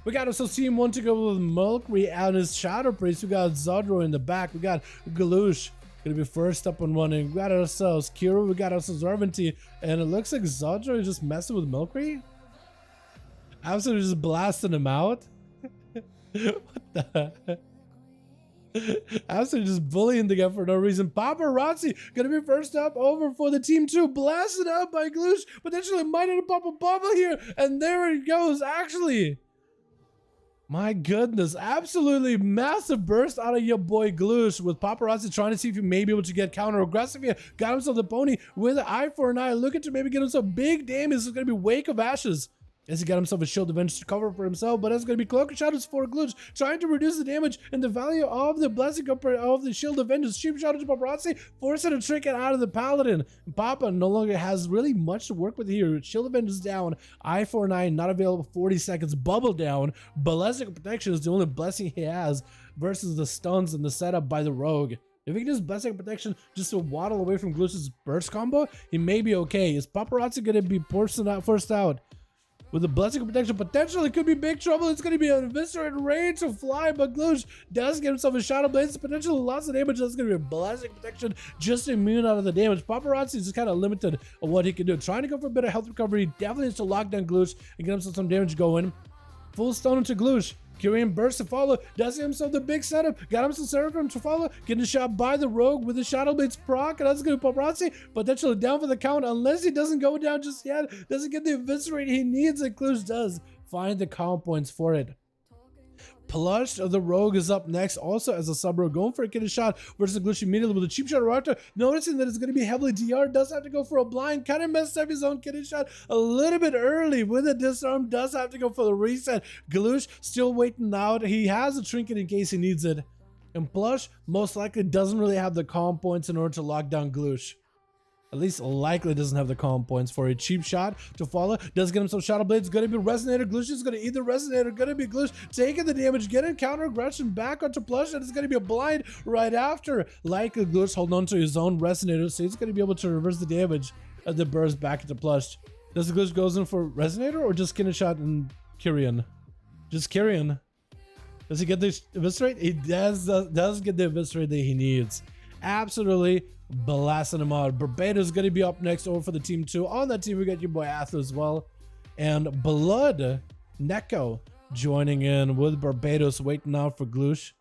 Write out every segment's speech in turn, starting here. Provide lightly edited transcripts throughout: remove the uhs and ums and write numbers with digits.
We got also Team 1 to go with Mulkry and his Shadow Priest. We got Zodro in the back. We got Galush gonna be first up and running. We got ourselves Kira. We got ourselves Zarvanty. And it looks like Zodro is just messing with Mulkry. Absolutely just blasting him out. What the? Absolutely just bullying the guy for no reason. Paparazzi gonna be first up over for the team 2. Blasted out by Gloosh. Potentially might have to pop a bubble here. And there it goes, actually. My goodness, absolutely massive burst out of your boy Gloosh with Paparazzi trying to see if he may be able to get counter aggressive here. Got himself the pony with an eye for an eye. Looking to maybe get himself big damage. This is gonna be Wake of Ashes. As he got himself a shield advantage to cover for himself, but that's going to be Cloak of Shadows for Glooch, trying to reduce the damage and the value of the blessing of the shield advantage. Cheap Shadow to Paparazzi, forcing a trinket out of the Paladin. Papa no longer has really much to work with here. Shield advantage is down, eye for an eye, not available 40 seconds, bubble down. Ballistic protection is the only blessing he has versus the stuns and the setup by the rogue. If he can use Blessing Protection just to waddle away from Glooch's burst combo, he may be okay. Is Paparazzi going to be first out? With the Blessing of Protection, potentially could be big trouble. It's going to be an Eviscerate Rain to fly, but Glooch does get himself a Shadow Blades. Potentially lots of damage. That's going to be a Blessing Protection, just immune out of the damage. Paparazzi is just kind of limited on what he can do. Trying to go for a bit of health recovery. Definitely needs to lock down Glooch and get himself some damage going. Full stun into Glooch. Kyrian burst to follow, does himself the big setup, got himself Seraphim to follow, getting shot by the rogue with the Shadow Blades proc, and that's going to be Paparazzi, potentially down for the count, unless he doesn't go down just yet, doesn't get the eviscerate he needs, and Clutch does find the count points for it. Plush of the Rogue is up next, also as a sub-rogue, going for a kidney shot versus Glooch immediately with a cheap shot Raptor, noticing that it's going to be heavily DR, does have to go for a blind, kind of messed up his own kidney shot a little bit early with a disarm, does have to go for the reset. Glooch still waiting out, he has a trinket in case he needs it, and Plush most likely doesn't really have the calm points in order to lock down Glooch. At least likely doesn't have the calm points for a cheap shot to follow. Does get himself Shadow Blades. Going to be Resonator. Glooch is going to eat the Resonator. Going to be Glooch taking the damage. Getting counter aggression back onto Plush. And it's going to be a blind right after. Likely Glooch holding on to his own Resonator. So he's going to be able to reverse the damage of the burst back into Plush. Does the Glooch goes in for Resonator or just Kidney Shot and Kyrian? Just Kyrian. Does he get the Eviscerate? He does get the Eviscerate that he needs. Absolutely blasting him out. Barbados is going to be up next over for the team 2. On that team, we got your boy Ath as well. And Blood Neko joining in with Barbados, waiting out for Glooch.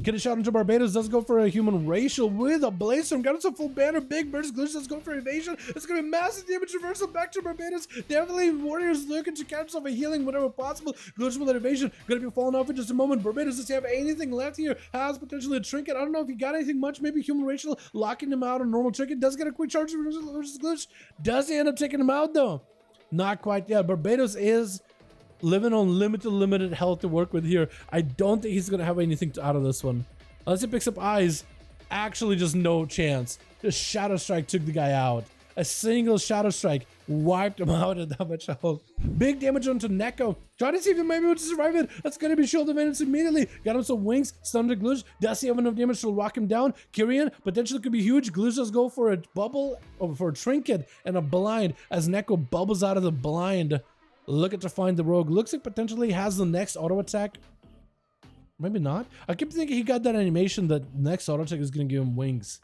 Getting shot into Barbados, does go for a human racial with a Blazer. Got us a full banner, big burst. Glooch does go for evasion. It's going to be massive damage reversal back to Barbados. Definitely Warriors looking to catch himself a healing whenever possible. Glooch with an evasion, going to be falling off in just a moment. Barbados does he have anything left here? Has potentially a trinket. I don't know if he got anything much. Maybe human racial, locking him out on normal trinket. Does get a quick charge versus Glooch. Does he end up taking him out though? Not quite yet. Barbados is living on limited health to work with here. I don't think he's going to have anything out of this one. Unless he picks up eyes, actually just no chance. Just Shadow Strike took the guy out. A single Shadow Strike wiped him out at that much health. Big damage onto Neko. Trying to see if he might be able to survive it. That's going to be shield advantage immediately. Got him some wings. Stunned to Glooch. Does he have enough damage to lock him down? Kyrian potentially could be huge. Glooch does go for a bubble, or for a trinket and a blind as Neko bubbles out of the blind. Looking to find the rogue. Looks like potentially has the next auto attack. Maybe not. I keep thinking he got that animation that next auto attack is going to give him wings.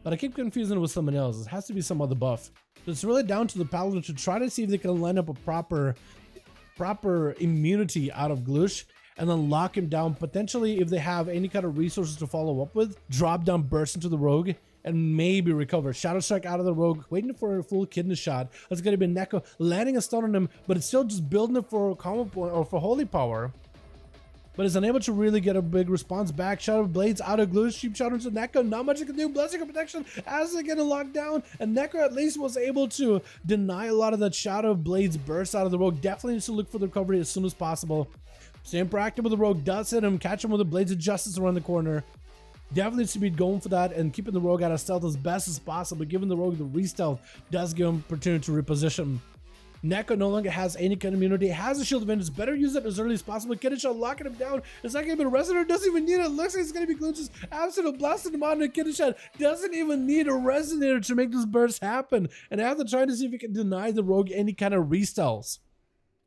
But I keep confusing it with someone else. It has to be some other buff. So it's really down to the Paladin to try to see if they can line up a proper immunity out of Glooch and then lock him down. Potentially, if they have any kind of resources to follow up with, drop down burst into the rogue and maybe recover. Shadow Strike out of the rogue, waiting for a full kidney shot. That's going to be Neko landing a stun on him, but it's still just building it for a combo point or for holy power. But is unable to really get a big response back. Shadow Blades out of Glooch, cheap shot into Neko. Not much he can do. Blessing of Protection as they get locked down. And Neko at least was able to deny a lot of that Shadow Blades burst out of the rogue. Definitely needs to look for the recovery as soon as possible. Staying proactive with the rogue, does hit him. Catch him with the Blades of Justice around the corner. Definitely needs to be going for that and keeping the rogue out of stealth as best as possible. Giving the rogue the re-stealth does give him opportunity to reposition. Neko no longer has any kind of immunity, has a shield advantage, better use it as early as possible. Get a shot, locking him down. It's not going to be a Resonator, doesn't even need it. Looks like it's going to be Glooch's absolute blasting him out in a kidney shot. Doesn't even need a Resonator to make this burst happen. And after trying to see if he can deny the rogue any kind of re-stealths.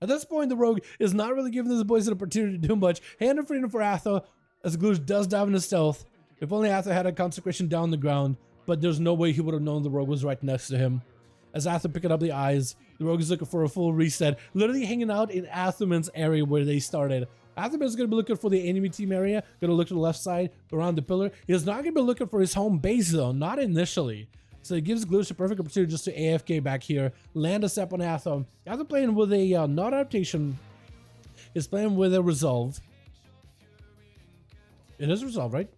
At this point, the rogue is not really giving this boys an opportunity to do much. Hand of freedom for Atha, as Glush does dive into stealth. If only Atha had a consecration down the ground, but there's no way he would have known the rogue was right next to him. As Atha picking up the eyes, the rogue is looking for a full reset, literally hanging out in Athaman's area where they started. Athaman's going to be looking for the enemy team area, going to look to the left side, around the pillar. He's not going to be looking for his home base though, not initially. So it gives Glush a perfect opportunity just to AFK back here, land a step on Atha. Atha playing with a not adaptation, is playing with a resolve. It is resolved, right?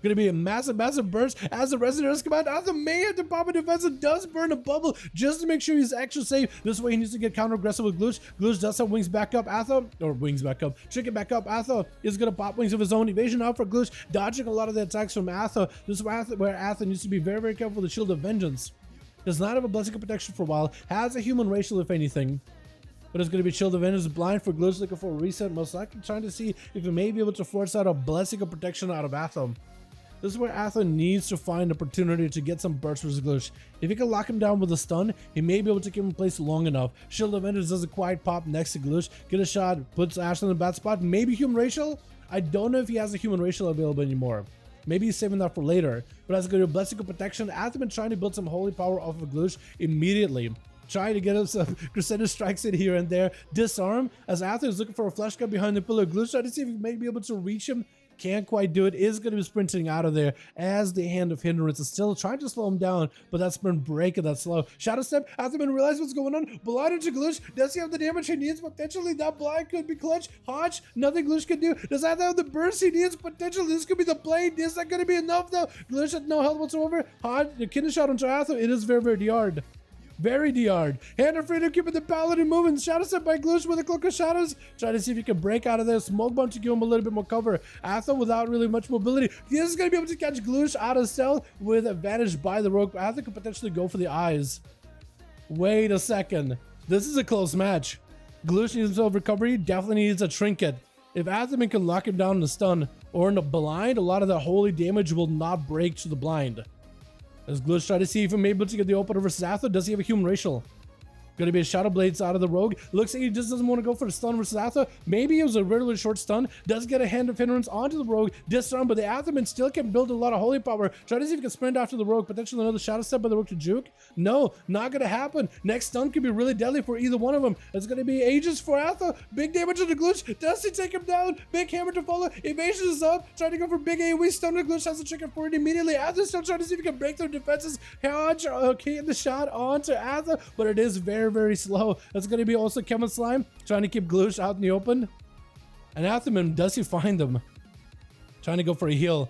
Gonna be a massive burst as the residents come out. Atha may have to pop a defense and does burn a bubble just to make sure he's extra safe. This way he needs to get counter aggressive with Glush. Glush does have wings back up. Atha, or wings back up, chicken back up. Atha is gonna pop wings of his own. Evasion out for Glush, dodging a lot of the attacks from Atha. This is where Atha needs to be very, very careful with the Shield of Vengeance. Does not have a Blessing of Protection for a while. Has a human racial if anything. But it's going to be Shield of Vengeance blind for Glush, looking for a reset. Most likely trying to see if he may be able to force out a Blessing of Protection out of Atha. This is where Atha needs to find opportunity to get some bursts for his Glush. If he can lock him down with a stun, he may be able to keep him in place long enough. Shield of Vengeance does a quiet pop next to Glush. Get a shot, puts Ash in the bad spot. Maybe human racial? I don't know if he has a human racial available anymore. Maybe he's saving that for later. But as a good Blessing of Protection, Atha been trying to build some holy power off of Glush immediately. Trying to get him some Crusader strikes in here and there. Disarm as Atha is looking for a flash cut behind the pillar. Glush trying to see if he may be able to reach him. Can't quite do it. Is going to be sprinting out of there as the Hand of Hindrance is still trying to slow him down, but that sprint break that slow. Shadow Step, Athaman realize what's going on. Blind into Glush. Does he have the damage he needs? Potentially that blind could be clutch. Hodge, nothing Glush can do. Does Atha have the burst he needs? Potentially this could be the blade. Is that going to be enough though? Glush had no health whatsoever. Hodge, the kidney shot onto Atha. It is very, very hard. Very DR'd. Hand of Freedom keeping the Paladin moving. Shadow Step by Glush with a Cloak of Shadows. Trying to see if he can break out of there. Smoke Bomb to give him a little bit more cover. Atha without really much mobility. He is going to be able to catch Glush out of stealth with advantage by the rogue. Atha could potentially go for the eyes. Wait a second. This is a close match. Glush needs himself recovery. Definitely needs a trinket. If Athaman can lock him down in the stun or in the blind, a lot of the holy damage will not break to the blind. As Glush try to see if I'm able to get the opener versus Atha. Does he have a human racial? Gonna be a Shadow Blades out of the rogue. Looks like he just doesn't want to go for the stun versus Atha. Maybe it was a really short stun. Does get a Hand of Hindrance onto the rogue. Disarm, but the Athaman still can build a lot of holy power. Try to see if he can sprint after the rogue. Potentially another Shadow Step by the rogue to juke. No, not gonna happen. Next stun could be really deadly for either one of them. It's gonna be Aegis for Atha. Big damage on the Glush. Does he take him down? Big hammer to follow. Evasion is up. Trying to go for big AoE stun. The Glush has to check it for it immediately. Atha's still trying to see if he can break through defenses. Hodge, okay, the shot onto Atha, but it is very, very slow. That's going to be also Kevin Slime trying to keep Glush out in the open. And Athaman, does he find them? Trying to go for a heal.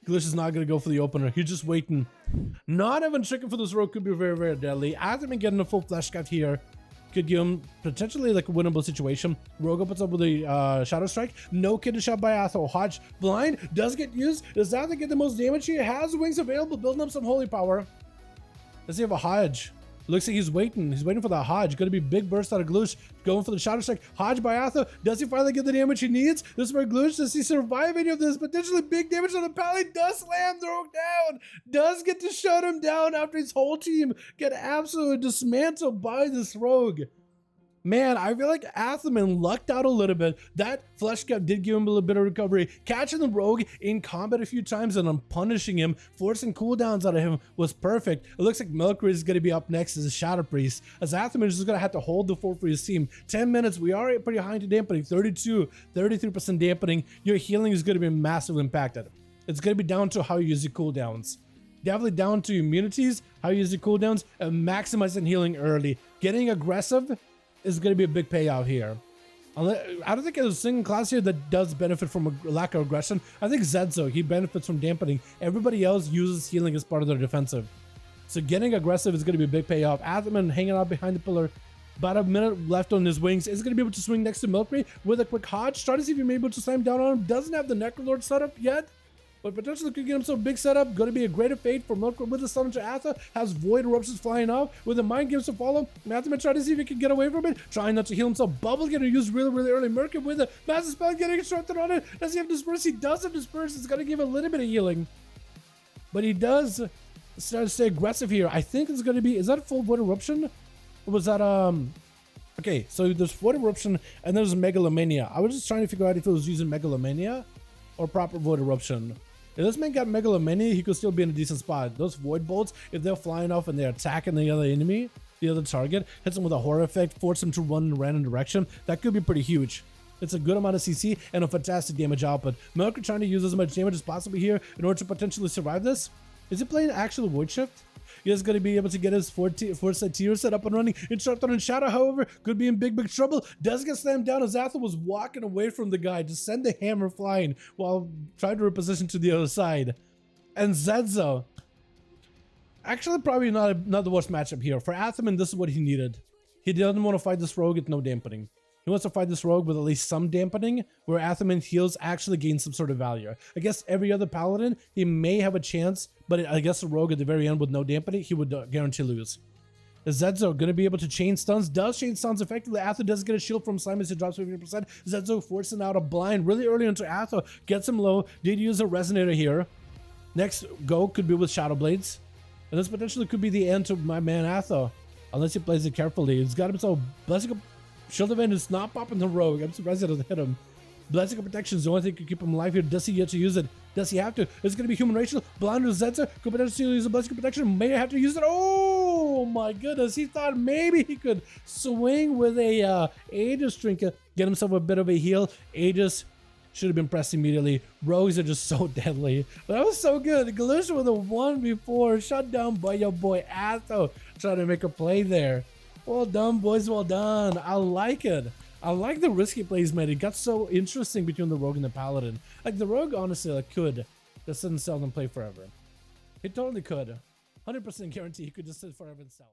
Glush is not going to go for the opener. He's just waiting. Not even checking for this rogue could be very, very deadly. Athaman getting a full flash cut here could give him potentially like a winnable situation. Rogue opens up with a Shadow Strike. No kidney shot by Atha. Hodge blind does get used. Does Atha get the most damage? He has wings available, building up some holy power. Does he have a Hodge? Looks like he's waiting. He's waiting for the Hodge. Gonna be big burst out of Glush. Going for the Shadow Strike. Hodge by Atha. Does he finally get the damage he needs? This is where Glush, does he survive any of this? Potentially big damage on the Paladin. Does slam the rogue down. Does get to shut him down after his whole team get absolutely dismantled by this rogue. Man, I feel like Athaman lucked out a little bit. That flesh cap did give him a little bit of recovery. Catching the rogue in combat a few times and punishing him, forcing cooldowns out of him was perfect. It looks like Melkor is going to be up next as a Shadow Priest, as Athaman is just going to have to hold the fort for his team. 10 minutes, we are pretty high into dampening, 33% dampening. Your healing is going to be massively impacted. It's going to be down to how you use your cooldowns. Definitely down to immunities, how you use your cooldowns, and maximizing healing early. Getting aggressive is going to be a big payout here. I don't think there's a single class here that does benefit from a lack of aggression. I think Zedzo, he benefits from dampening. Everybody else uses healing as part of their defensive. So getting aggressive is going to be a big payoff. Athaman hanging out behind the pillar. About a minute left on his wings. Is going to be able to swing next to Milkray with a quick Hodge. Try to see if you're able to slam down on him. Doesn't have the Necrolord setup yet, but potentially could get himself a big setup. Going to be a greater fate for Milkray with the stun to Atha. Has Void Eruptions flying off with the Mind Games to follow. Athaman trying to see if he can get away from it. Trying not to heal himself. Bubble getting used really, really early. Merkin with a massive spell getting instructed on it. Does he have Disperse? He does have Disperse. It's going to give a little bit of healing. But he does start to stay aggressive here. I think it's going to be... Is that full Void Eruption? Or was that... Okay, so there's Void Eruption and there's Megalomania. I was just trying to figure out if it was using Megalomania or proper Void Eruption. If this man got Megalomania, he could still be in a decent spot. Those Void Bolts, if they're flying off and they're attacking the other enemy, the other target, hits them with a horror effect, force them to run in a random direction, that could be pretty huge. It's a good amount of CC and a fantastic damage output. Melker trying to use as much damage as possible here in order to potentially survive this. Is he playing actual Void Shift? He is going to be able to get his 4-set tier set up and running. Interrupted in Shadow, however, could be in big trouble. Does get slammed down as Athel was walking away from the guy to send the hammer flying while trying to reposition to the other side. And Zedzo. Actually, probably not the worst matchup here. For Athaman, this is what he needed. He doesn't want to fight this rogue with no dampening. He wants to fight this rogue with at least some dampening, where Athaman heals actually gain some sort of value. I guess every other paladin, he may have a chance, but I guess the rogue at the very end with no dampening, he would guarantee lose. Is Zedzo going to be able to chain stuns? Does chain stuns effectively. Atho does get a shield from Simon, he drops 50%. Zedzo forcing out a blind really early into Atho, gets him low, did use a resonator here. Next go could be with Shadow Blades. And this potentially could be the end to my man Atho, unless he plays it carefully. He's got himself Blessing of Shield Event is not popping the rogue. I'm surprised it doesn't hit him. Blessing of Protection is the only thing that can keep him alive here. Does he get to use it? Does he have to? It's going to be Human Racial. Blind Zetzer could potentially use a Blessing of Protection. May have to use it. Oh my goodness. He thought maybe he could swing with a Aegis Trinket, get himself a bit of a heal. Aegis should have been pressed immediately. Rogues are just so deadly. But that was so good. Galusha with a 1v4 shut down by your boy Atho, trying to make a play there. Well done, boys. Well done. I like it. I like the risky plays made. It got so interesting between the rogue and the paladin. Like the rogue, honestly, like, could just sit and sell and play forever. He totally could. 100% guarantee he could just sit forever and sell.